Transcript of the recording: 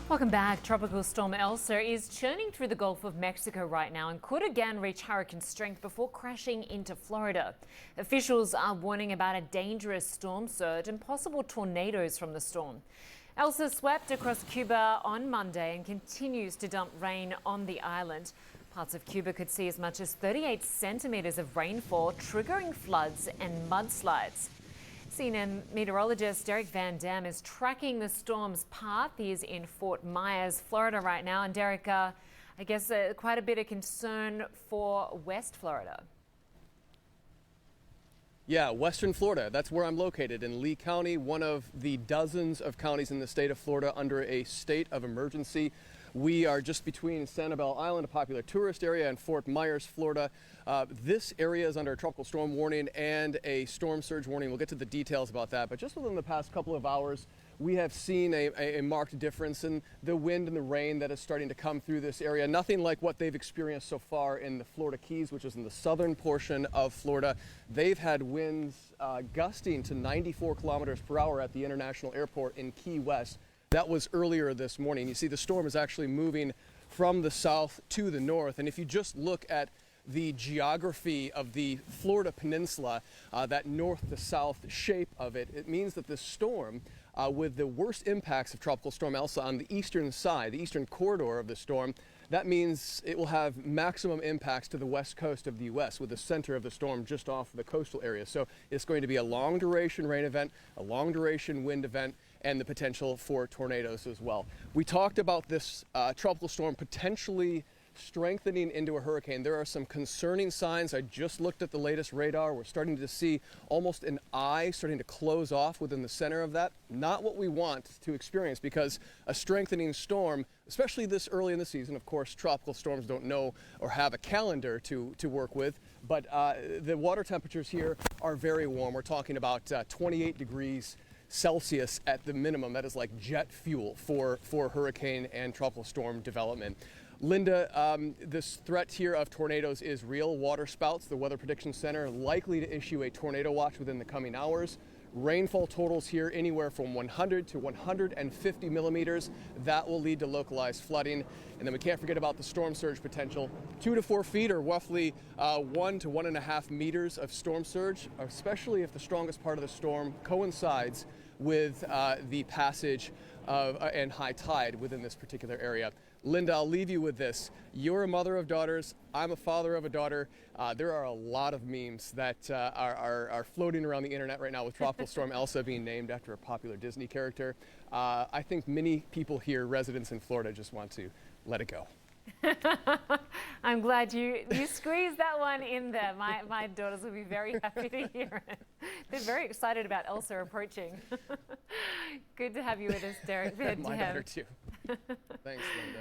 Welcome back. Tropical storm Elsa is churning through the Gulf of Mexico right now and could again reach hurricane strength before crashing into Florida. Officials are warning about a dangerous storm surge and possible tornadoes from the storm. Elsa swept across Cuba on Monday and continues to dump rain on the island. Parts of Cuba could see as much as 38 centimeters of rainfall, triggering floods and mudslides. CNN meteorologist Derek Van Dam is tracking the storm's path. He is in Fort Myers, Florida right now. And Derek, I guess quite a bit of concern for West Florida. Yeah, Western Florida. That's where I'm located, in Lee County, one of the dozens of counties in the state of Florida under a state of emergency. We are just between Sanibel Island, a popular tourist area, and Fort Myers, Florida. This area is under a tropical storm warning and a storm surge warning. We'll get to the details about that, but just within the past couple of hours, we have seen a marked difference in the wind and the rain that is starting to come through this area. Nothing like what they've experienced so far in the Florida Keys, which is in the southern portion of Florida. They've had winds gusting to 94 kilometers per hour at the International Airport in Key West. That was earlier this morning. You see the storm is actually moving from the south to the north. And if you just look at the geography of the Florida Peninsula, that north to south shape of it, it means that this storm, with the worst impacts of Tropical Storm Elsa on the eastern side, the eastern corridor of the storm, that means it will have maximum impacts to the west coast of the U.S. with the center of the storm just off the coastal area. So it's going to be a long duration rain event, a long duration wind event, and the potential for tornadoes as well. We talked about this tropical storm potentially strengthening into a hurricane. There are some concerning signs. I just looked at the latest radar. We're starting to see almost an eye starting to close off within the center of that. Not what we want to experience, because a strengthening storm, especially this early in the season, of course, tropical storms don't know or have a calendar to work with, but the water temperatures here are very warm. We're talking about 28 degrees Celsius at the minimum. That is like jet fuel for hurricane and tropical storm development. Lynda, this threat here of tornadoes is real. Water spouts, the Weather Prediction Center, likely to issue a tornado watch within the coming hours. Rainfall totals here anywhere from 100 to 150 millimeters. That will lead to localized flooding. And then we can't forget about the storm surge potential. 2 to 4 feet, or roughly 1 to 1.5 meters of storm surge, especially if the strongest part of the storm coincides with the passage of and high tide within this particular area. Lynda, I'll leave you with this. You're a mother of daughters. I'm a father of a daughter. There are a lot of memes that are floating around the internet right now with Tropical Storm Elsa being named after a popular Disney character. I think many people here, residents in Florida, just want to let it go. I'm glad you squeezed that one in there. My daughters will be very happy to hear it. They're very excited about Elsa approaching. Good to have you with us, Derek. My daughter too. Thanks, Lynda.